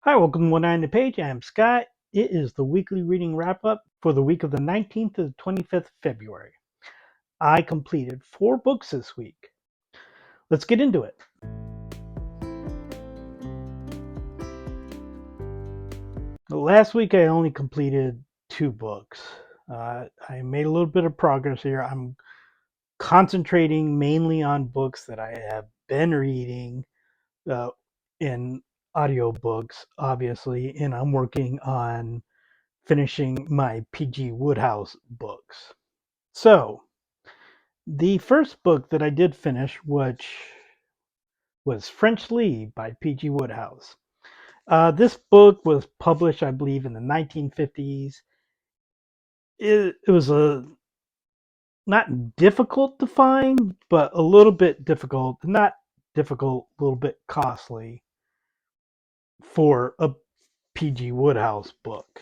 Hi, welcome to One Eye on the Page. I'm Scott. It is the weekly reading wrap up for the week of the 19th to the 25th of February. I completed 4 books this week. Let's get into it. Last week I only completed 2 books. I made a little bit of progress here. I'm concentrating mainly on books that I have been reading uh, in audiobooks, obviously, and I'm working on finishing my PG Wodehouse books. So, the first book that I did finish, which was French Lead by P.G. Wodehouse. This book was published, I believe, in the 1950s. It was not difficult to find, but a little bit difficult, not difficult, a little bit costly for a P.G. Wodehouse book.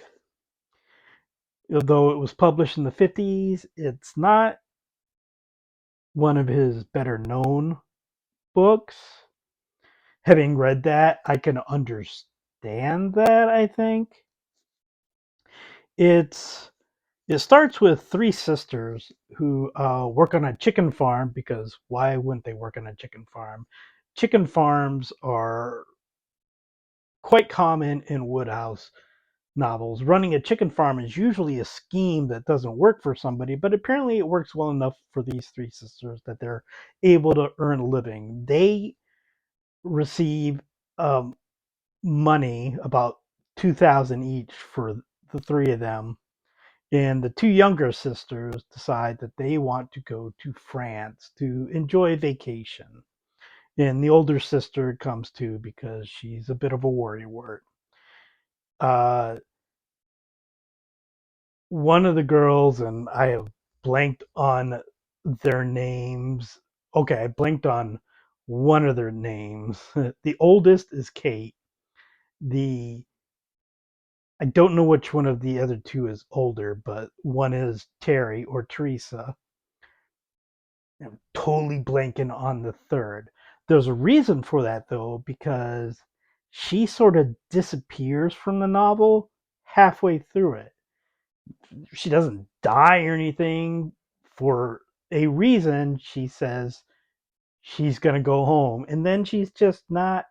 Although it was published in the 50s, it's not one of his better known books. Having read that, I can understand that, I think. It's it starts with 3 sisters who work on a chicken farm because why wouldn't they work on a chicken farm? Chicken farms are quite common in Woodhouse novels. Running a chicken farm is usually a scheme that doesn't work for somebody, but apparently it works well enough for these 3 sisters that they're able to earn a living. They receive um, money, about 2,000 each for the 3 of them. And the 2 younger sisters decide that they want to go to France to enjoy vacation. And the older sister comes too because she's a bit of a worrywart. Uh, one of the girls, and I have blanked on their names. Okay, I blanked on one of their names. The oldest is Kate. The I don't know which one of the other 2 is older, but one is Terry or Teresa. I'm totally blanking on the third. There's a reason for that though, because she sort of disappears from the novel halfway through it. She doesn't die or anything for a reason. She says she's going to go home, and then she's just not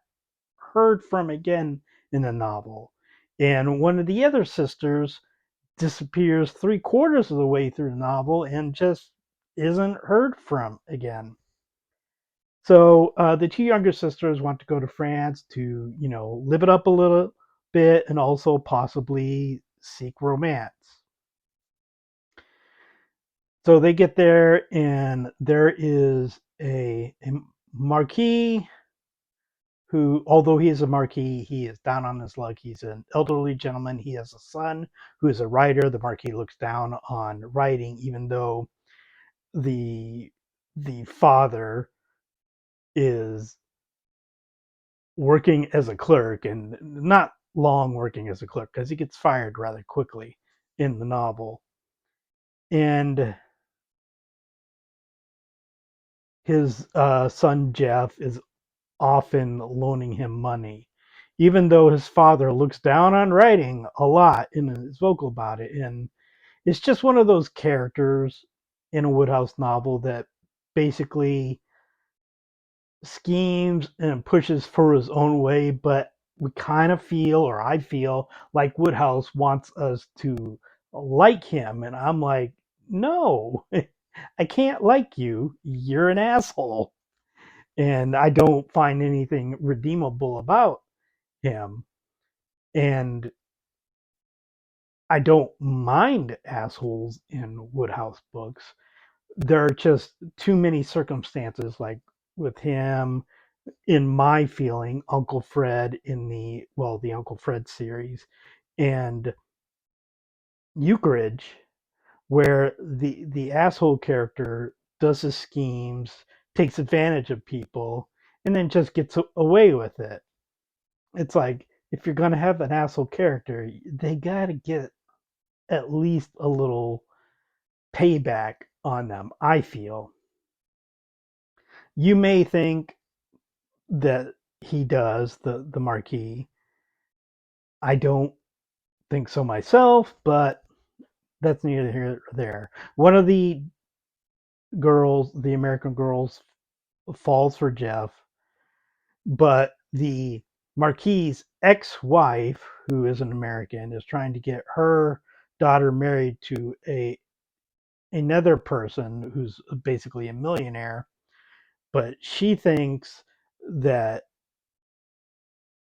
heard from again in the novel. And one of the other sisters disappears 3/4 of the way through the novel and just isn't heard from again. So the 2 younger sisters want to go to France to, live it up a little bit and also possibly seek romance. So they get there, and there is a marquis who, although he is a marquis, he is down on his luck. He's an elderly gentleman. He has a son who is a writer. The marquis looks down on writing, even though the the father is working as a clerk, and not long working as a clerk because he gets fired rather quickly in the novel. And his son Jeff is often loaning him money, even though his father looks down on writing a lot and is vocal about it. And it's just one of those characters in a Woodhouse novel that basically schemes and pushes for his own way, but we kind of feel, or I feel, like Woodhouse wants us to like him. And I'm like, no, I can't like you. You're an asshole. And I don't find anything redeemable about him. And I don't mind assholes in Woodhouse books. There are just too many circumstances, like with him, in my feeling, Uncle Fred in the Uncle Fred series, and Euchridge, where the asshole character does his schemes, takes advantage of people, and then just gets away with it. It's like, if you're gonna have an asshole character, they gotta get at least a little payback on them. I feel you may think that he does, the marquis, I don't think so myself, but that's neither here nor there. One of the girls, the American girls, falls for Jeff, but the Marquis's ex-wife, who is an American, is trying to get her daughter married to a another person who's basically a millionaire, but she thinks that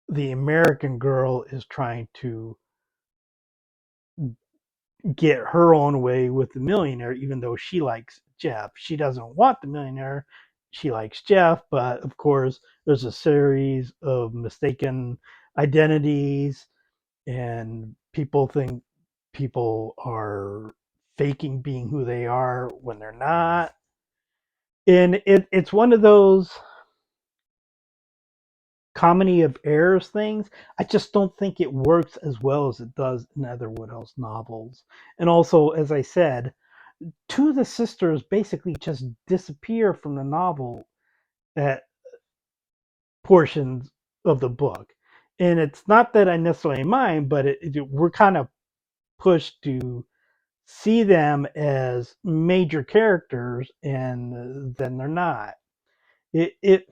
the American girl is trying to get her own way with the millionaire, even though she likes Jeff. She doesn't want the millionaire. She likes Jeff, but of course, there's a series of mistaken identities, and people think people are faking being who they are when they're not. And it's one of those comedy of errors things. I just don't think it works as well as it does in other Woodhouse novels. And also, as I said, two of the sisters basically just disappear from the novel at portions of the book. And it's not that I necessarily mind, but we're kind of pushed to see them as major characters, and then they're not. It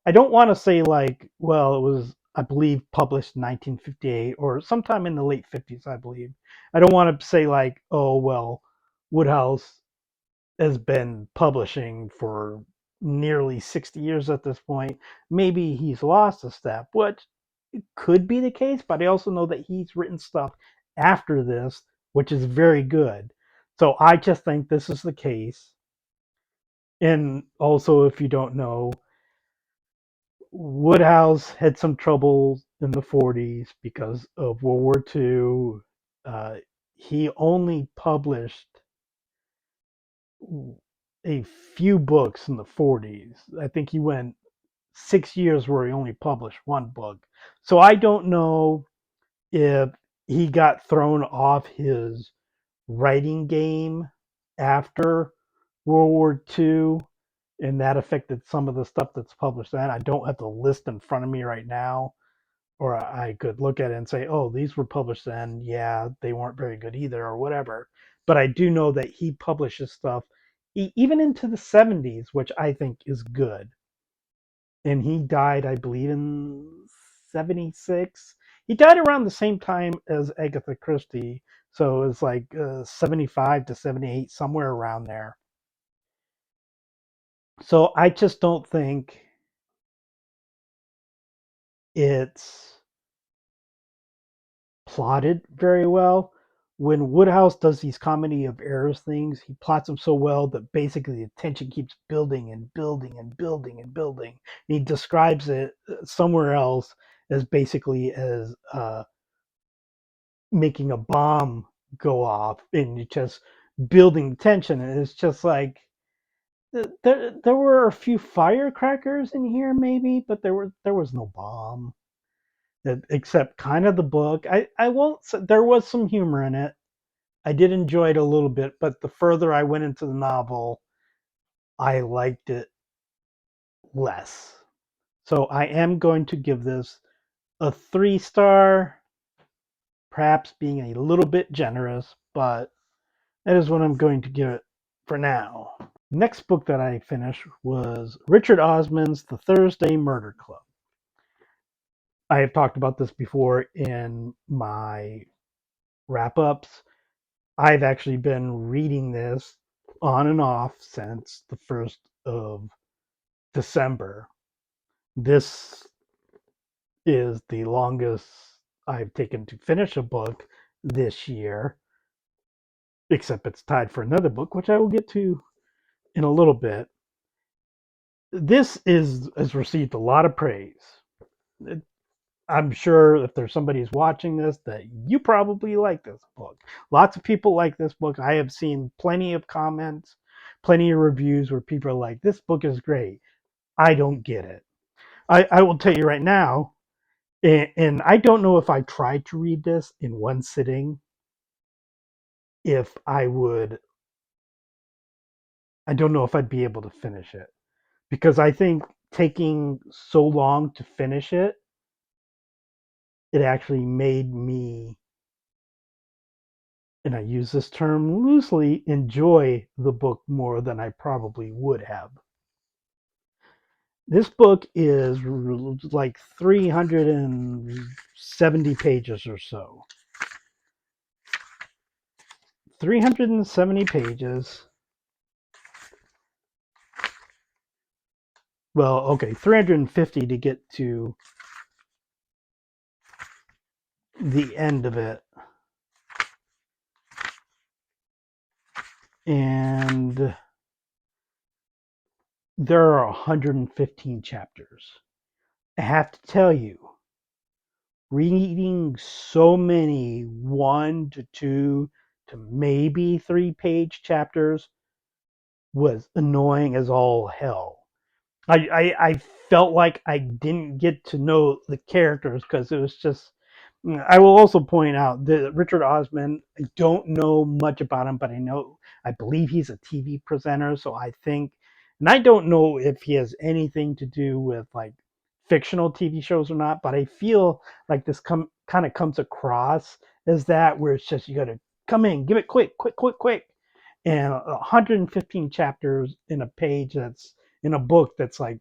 I don't want to say like, well, it was, I believe, published in 1958 or sometime in the late 50s, I believe. I don't want to say like, oh well, Woodhouse has been publishing for nearly 60 years at this point. Maybe he's lost a step, which could be the case, but I also know that he's written stuff after this, which is very good. So I just think this is the case. And also, if you don't know, Woodhouse had some trouble in the 40s because of World War II. He only published a few books in the 40s. I think he went 6 years where he only published one book. So I don't know if he got thrown off his writing game after World War II, and that affected some of the stuff that's published then. I don't have the list in front of me right now, or I could look at it and say, oh, these were published then. Yeah, they weren't very good either, or whatever. But I do know that he publishes stuff even into the 70s, which I think is good. And he died, I believe, in 76. He died around the same time as Agatha Christie. So it was like 75 to 78, somewhere around there. So I just don't think it's plotted very well. When Woodhouse does these comedy of errors things, he plots them so well that basically the tension keeps building and building and building and building. And he describes it somewhere else as basically as making a bomb go off and you just building tension. And it's just like there were a few firecrackers in here maybe, but there was no bomb except kind of the book. I won't say there was some humor in it. I did enjoy it a little bit, but the further I went into the novel, I liked it less. So I am going to give this a 3 star, perhaps being a little bit generous, but that is what I'm going to give it for now. Next book that I finished was Richard Osman's The Thursday Murder Club. I have talked about this before in my wrap ups. I've actually been reading this on and off since the 1st of December. This is the longest I've taken to finish a book this year, except it's tied for another book, which I will get to in a little bit. This is has received a lot of praise. I'm sure if there's somebody who's watching this that you probably like this book. Lots of people like this book. I have seen plenty of comments, plenty of reviews where people are like, this book is great. I don't get it. I will tell you right now, and I don't know if I tried to read this in one sitting, if I would, I don't know if I'd be able to finish it. Because I think taking so long to finish it it actually made me, and I use this term loosely, enjoy the book more than I probably would have. This book is like 370 pages or so. 370 pages. Well, okay, 350 to get to the end of it. And there are 115 chapters. I have to tell you, reading so many 1 to 2 to maybe 3 page chapters was annoying as all hell. I felt like I didn't get to know the characters because it was just. I will also point out that Richard Osman. I don't know much about him, but I believe he's a TV presenter. So I think, and I don't know if he has anything to do with like fictional TV shows or not. But I feel like this kind of comes across as that, where it's just you got to come in, give it quick, quick, quick, quick, and 115 chapters in a page that's in a book that's like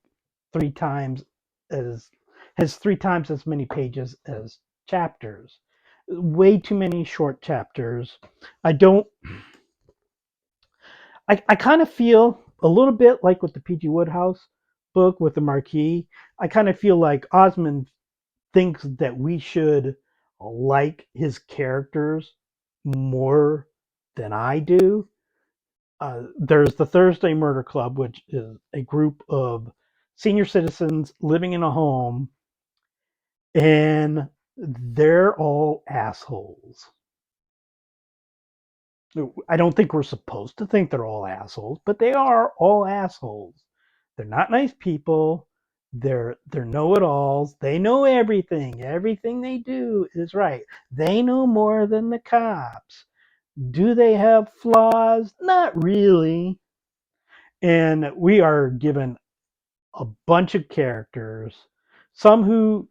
three times as has 3 times as many pages as chapters. Way too many short chapters. I don't. I kind of feel a little bit like with the PG Wodehouse book with the Marquis. I kind of feel like Osmond thinks that we should like his characters more than I do. There's the Thursday Murder Club, which is a group of senior citizens living in a home, and they're all assholes. I don't think we're supposed to think they're all assholes, but they are all assholes. They're not nice people. They're know-it-alls. They know everything. Everything they do is right. They know more than the cops. Do they have flaws? Not really. And we are given a bunch of characters, some who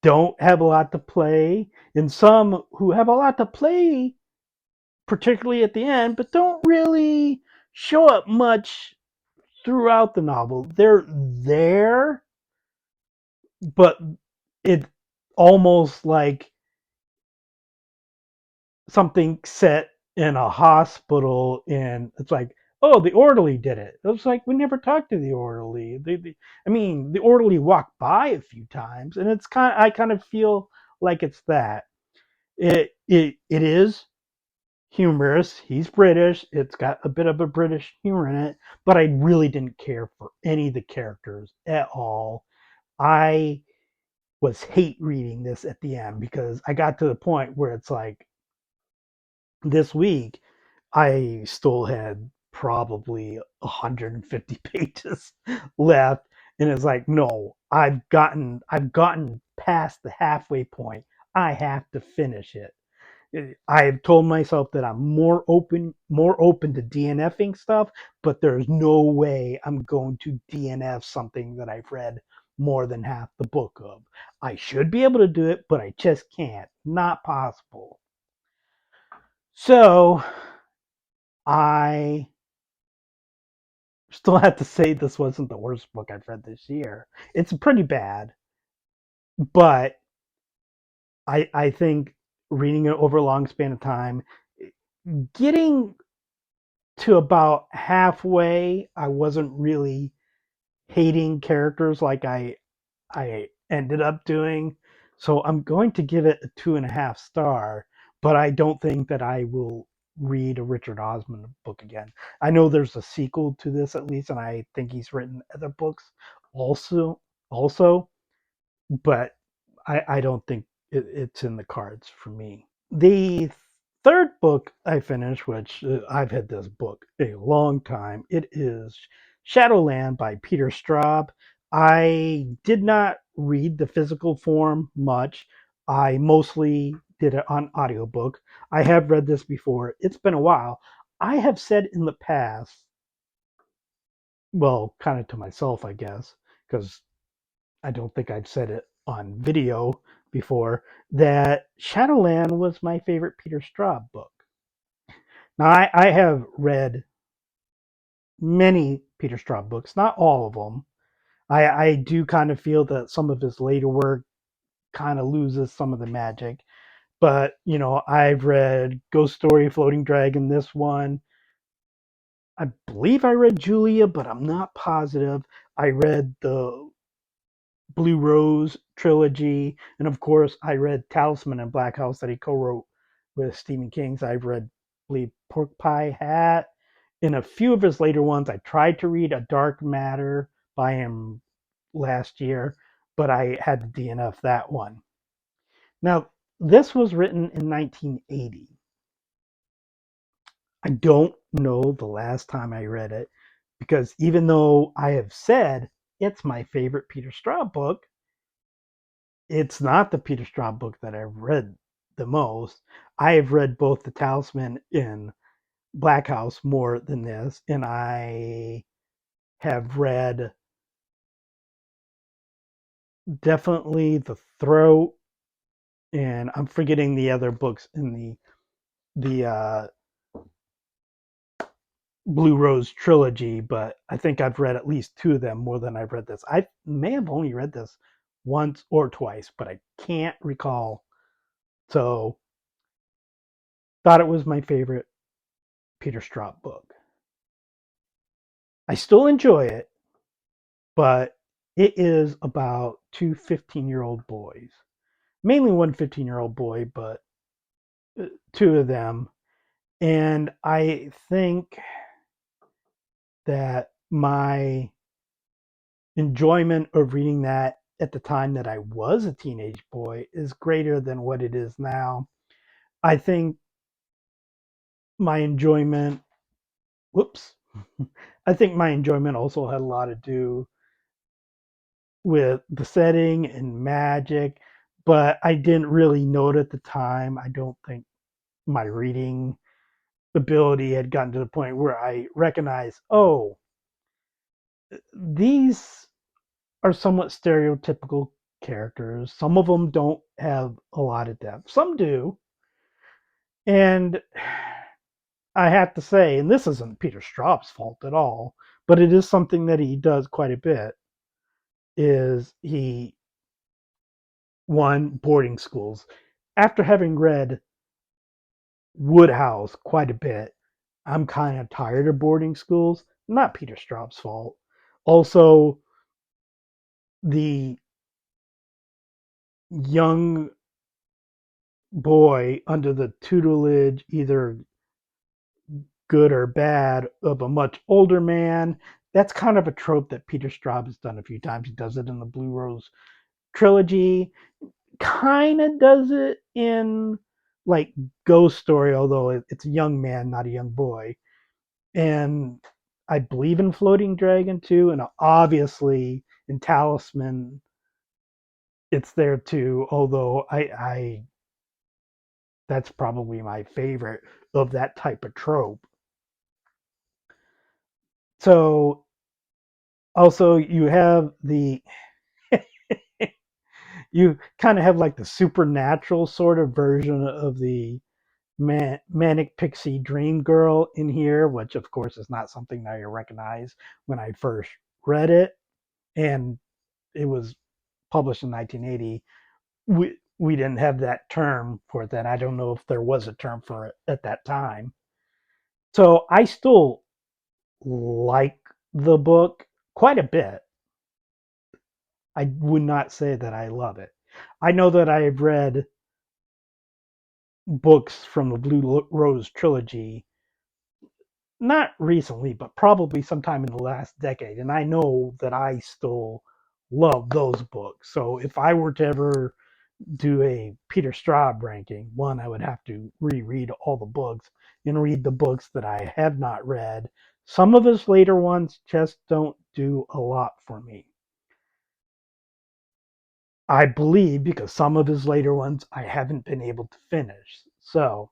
don't have a lot to play, and some who have a lot to play, particularly at the end, but don't really show up much throughout the novel. They're there, but it's almost like something set in a hospital, and it's like, oh, the orderly did it. It was like we never talked to the orderly. I mean, the orderly walked by a few times, and I kind of feel like it's that. It is humorous. He's British. It's got a bit of a British humor in it, but I really didn't care for any of the characters at all. I was hate reading this at the end because I got to the point where it's like this week I still had probably 150 pages left, and it's like, no, I've gotten past the halfway point. I have to finish it. I've told myself that I'm more open to DNFing stuff, but there's no way I'm going to DNF something that I've read more than half the book of. I should be able to do it, but I just can't. Not possible. So I still have to say this wasn't the worst book I've read this year. It's pretty bad, but I think reading it over a long span of time, getting to about halfway, I wasn't really hating characters like I ended up doing. So I'm going to give it a 2.5 star, but I don't think that I will read a Richard Osman book again. I know there's a sequel to this at least, and I think he's written other books also, but I don't think it's in the cards for me. The third book I finished, which I've had this book a long time, it is Shadowland by Peter Straub. I did not read the physical form much. I mostly did it on audiobook. I have read this before. It's been a while. I have said in the past, well, kind of to myself, I guess, because I don't think I've said it on video, before that Shadowland was my favorite Peter Straub book. Now, I have read many Peter Straub books, not all of them. I do kind of feel that some of his later work kind of loses some of the magic. But, I've read Ghost Story, Floating Dragon, this one. I believe I read Julia, but I'm not positive. I read the Blue Rose trilogy, and of course, I read Talisman and Black House that he co-wrote with Stephen King. So I've read, I believe, Pork Pie Hat. In a few of his later ones, I tried to read A Dark Matter by him last year, but I had to DNF that one. Now, this was written in 1980. I don't know the last time I read it because even though I have said it's my favorite Peter Straub book, it's not the Peter Straub book that I've read the most. I have read both The Talisman and Black House more than this, and I have read definitely The Throat, and I'm forgetting the other books in the Blue Rose trilogy, but I think I've read at least two of them more than I've read this. I may have only read this once or twice, but I can't recall. So, thought it was my favorite Peter Straub book. I still enjoy it, but it is about two 15-year-old boys. Mainly one 15-year-old boy, but two of them. And I think that my enjoyment of reading that at the time that I was a teenage boy is greater than what it is now. I think my enjoyment, whoops, I think my enjoyment also had a lot to do with the setting and magic, but I didn't really know it at the time. I don't think my reading ability had gotten to the point where I recognized, oh, these are somewhat stereotypical characters. Some of them don't have a lot of depth. Some do. And I have to say, and this isn't Peter Straub's fault at all, but it is something that he does quite a bit, is he, one, boarding schools. After having read Wodehouse quite a bit, I'm kind of tired of boarding schools. Not Peter Straub's fault. Also, the young boy under the tutelage, either good or bad, of a much older man. That's kind of a trope that Peter Straub has done a few times. He does it in the Blue Rose trilogy, kind of does it in like Ghost Story, although it's a young man, not a young boy. And I believe in Floating Dragon too, and obviously in Talisman it's there too. Although I that's probably my favorite of that type of trope. So also you have the you kind of have like the supernatural sort of version of the manic pixie dream girl in here, which of course is not something that I recognized when I first read it, and it was published in 1980. We didn't have that term for it then. I don't know if there was a term for it at that time. So I still like the book quite a bit. I would not say that I love it. I know that I've read books from the Blue Rose trilogy, not recently, but probably sometime in the last decade. And I know that I still love those books. So if I were to ever do a Peter Straub ranking, one, I would have to reread all the books and read the books that I have not read. Some of his later ones just don't do a lot for me. I believe because some of his later ones I haven't been able to finish. So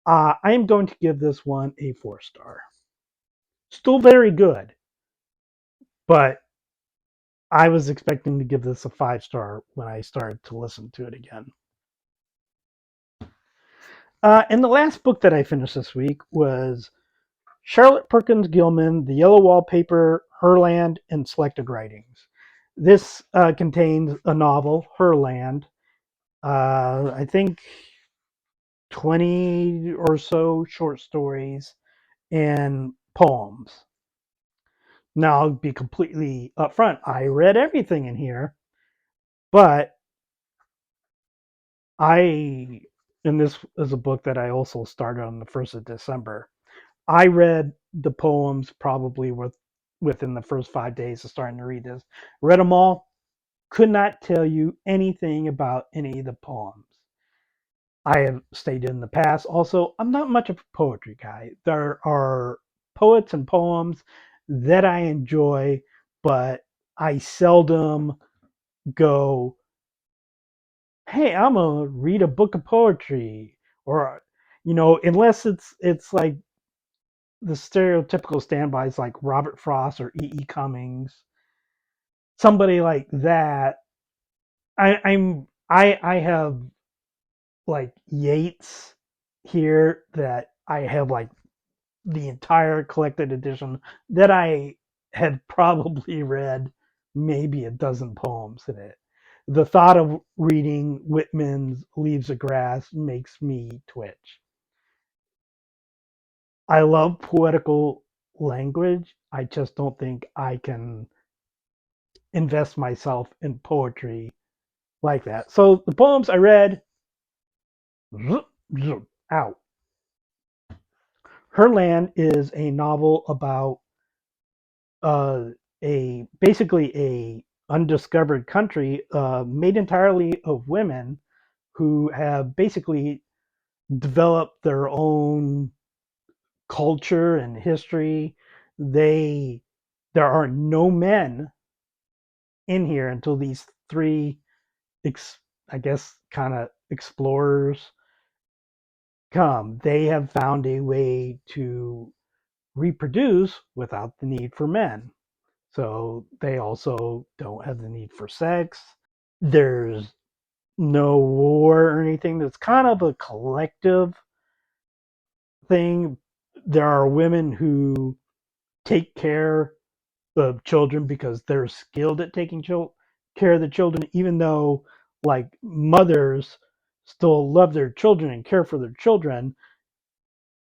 I am going to give this one a 4 star. Still very good, but I was expecting to give this a 5 star when I started to listen to it again. And the last book that I finished this week was Charlotte Perkins Gilman, The Yellow Wallpaper, Herland, and Selected Writings. This contains a novel, Herland. I think 20 or so short stories and poems. Now, I'll be completely upfront. I read everything in here, but and this is a book that I also started on the 1st of December. I read the poems probably within the first 5 days of starting to read this. Read them all, could not tell you anything about any of the poems. I have stated in the past also, I'm not much of a poetry guy. There are poets and poems that I enjoy, but I seldom go, hey, I'm gonna read a book of poetry, or unless it's like the stereotypical standbys like Robert Frost or E. Cummings, somebody like that. I have like Yates here that I have like the entire collected edition that I had probably read maybe a dozen poems in it. The thought of reading Whitman's Leaves of Grass makes me twitch. I love poetical language. I just don't think I can invest myself in poetry like that. So the poems I read, zoop, zoop, out. Herland is a novel about uh, a basically a undiscovered country made entirely of women who have basically developed their own culture and history. They there are no men in here until these three, I guess, kind of explorers come. They have found a way to reproduce without the need for men. So they also don't have the need for sex. There's no war or anything. It's kind of a collective thing. There are women who take care of children because they're skilled at taking care of the children, even though like mothers still love their children and care for their children.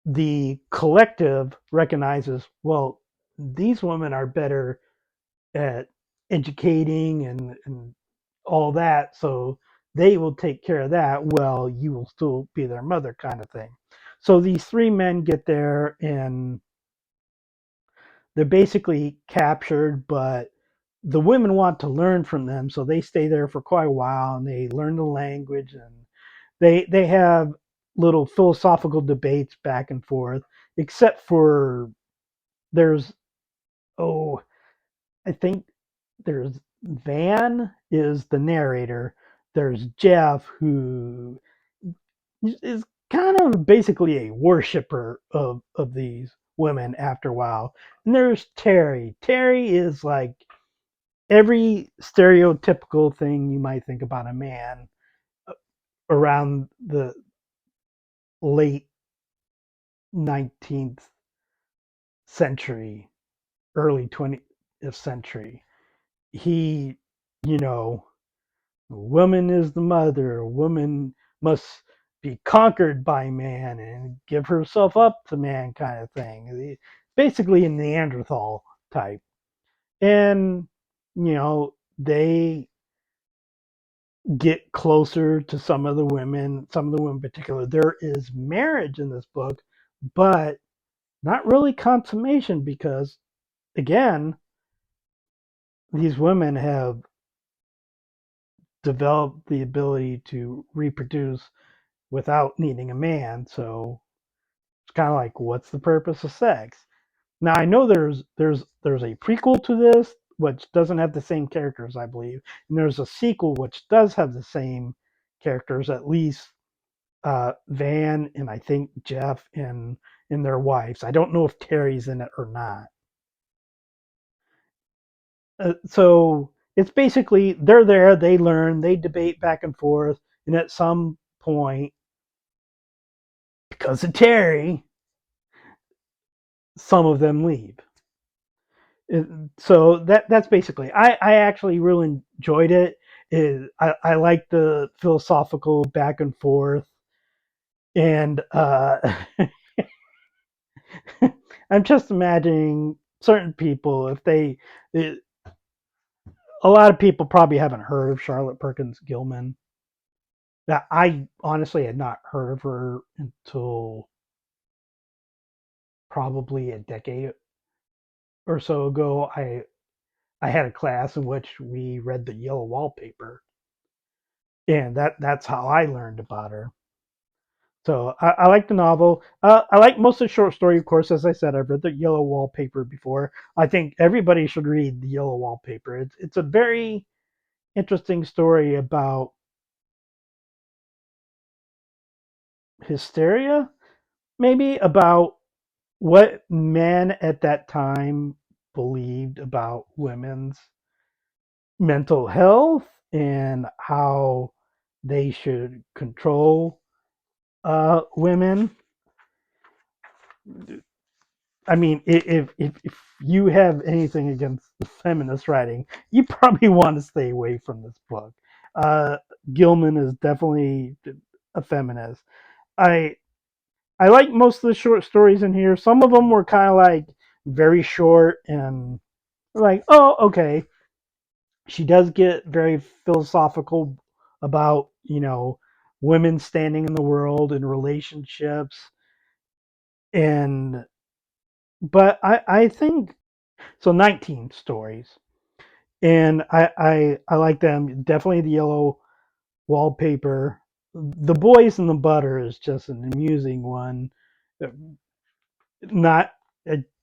The collective recognizes, well, these women are better at educating and all that, so they will take care of that. Well, you will still be their mother, kind of thing. So these three men get there and they're basically captured, but the women want to learn from them, so they stay there for quite a while and they learn the language, and they have little philosophical debates back and forth, except for there's oh I think there's Van is the narrator. There's Jeff, who is kind of basically a worshiper of these women after a while. And there's Terry. Terry is like every stereotypical thing you might think about a man around the late 19th century, early 20th century. He, you know, woman is the mother. A woman must be conquered by man and give herself up to man, kind of thing. Basically, a Neanderthal type. And, they get closer to some of the women in particular. There is marriage in this book, but not really consummation because, again, these women have developed the ability to reproduce without needing a man. So it's kind of like, what's the purpose of sex? Now I know there's a prequel to this which doesn't have the same characters, I believe, and there's a sequel which does have the same characters, at least Van and I think Jeff and their wives. I don't know if Terry's in it or not. So it's basically they're there, they learn, they debate back and forth, and at some point, because of Terry, some of them leave. So that's basically. I actually really enjoyed it. I like the philosophical back and forth, and I'm just imagining certain people if they. It, a lot of people probably haven't heard of Charlotte Perkins Gilman. That I honestly had not heard of her until probably a decade or so ago. I had a class in which we read the Yellow Wallpaper, and that's how I learned about her. So I like the novel. I like most of the short story, of course. As I said, I've read the Yellow Wallpaper before. I think everybody should read the Yellow Wallpaper. It's a very interesting story about hysteria, maybe about what men at that time believed about women's mental health and how they should control women. I mean, if you have anything against the feminist writing, you probably want to stay away from this book. Uh, Gilman is definitely a feminist. I I like most of the short stories in here. Some of them were kind of like very short and like, oh, okay. She does get very philosophical about women standing in the world and relationships, and but I think so. 19 stories, and I like them. Definitely the Yellow Wallpaper. The Boys in the Butter is just an amusing one. Not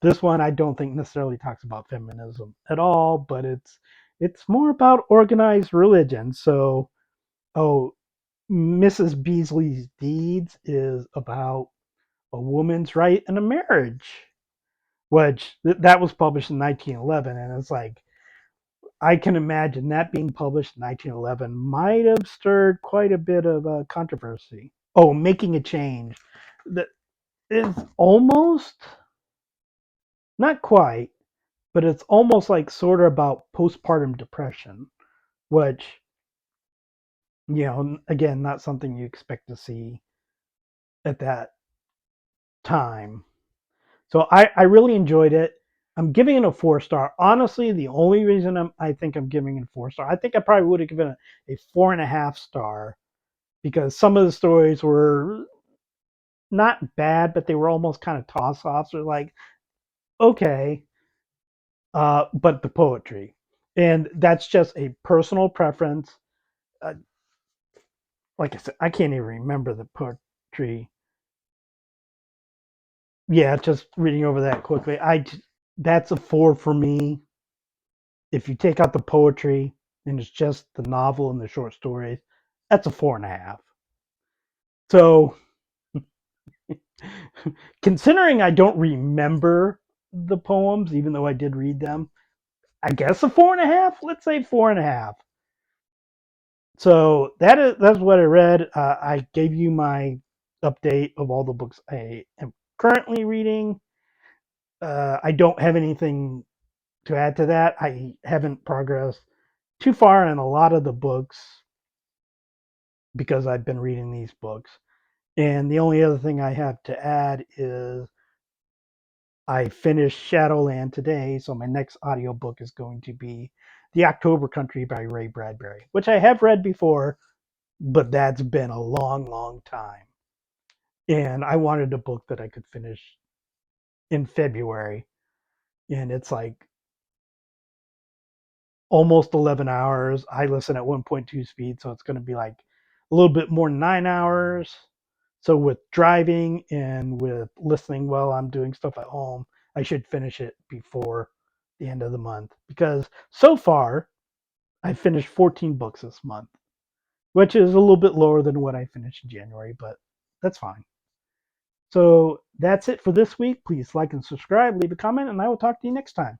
this one. I don't think necessarily talks about feminism at all, but it's more about organized religion. So, oh, Mrs. Beasley's Deeds is about a woman's right in a marriage, which that was published in 1911, and it's like I can imagine that being published in 1911 might have stirred quite a bit of controversy. Oh, Making a Change. That is almost, not quite, but it's almost like sort of about postpartum depression, which, again, not something you expect to see at that time. So I really enjoyed it. I'm giving it a 4 star. Honestly, the only reason I think I'm giving it a 4 star, I think I probably would have given it a 4.5 star because some of the stories were not bad, but they were almost kind of toss offs. They're like, okay, but the poetry. And that's just a personal preference. Uh, like I said, I can't even remember the poetry. Yeah, just reading over that quickly. That's a 4 for me. If you take out the poetry and it's just the novel and the short stories, that's a 4.5. So, considering I don't remember the poems, even though I did read them, I guess a 4.5. Let's say 4.5. So that's what I read. I gave you my update of all the books I am currently reading. I don't have anything to add to that. I haven't progressed too far in a lot of the books because I've been reading these books. And the only other thing I have to add is I finished Shadowland today, so my next audiobook is going to be The October Country by Ray Bradbury, which I have read before, but that's been a long, long time. And I wanted a book that I could finish in February. And it's like almost 11 hours. I listen at 1.2 speed, so it's going to be like a little bit more than 9 hours. So with driving and with listening while I'm doing stuff at home, I should finish it before the end of the month because so far I finished 14 books this month, which is a little bit lower than what I finished in January, but that's fine. So that's it for this week. Please like and subscribe, leave a comment, and I will talk to you next time.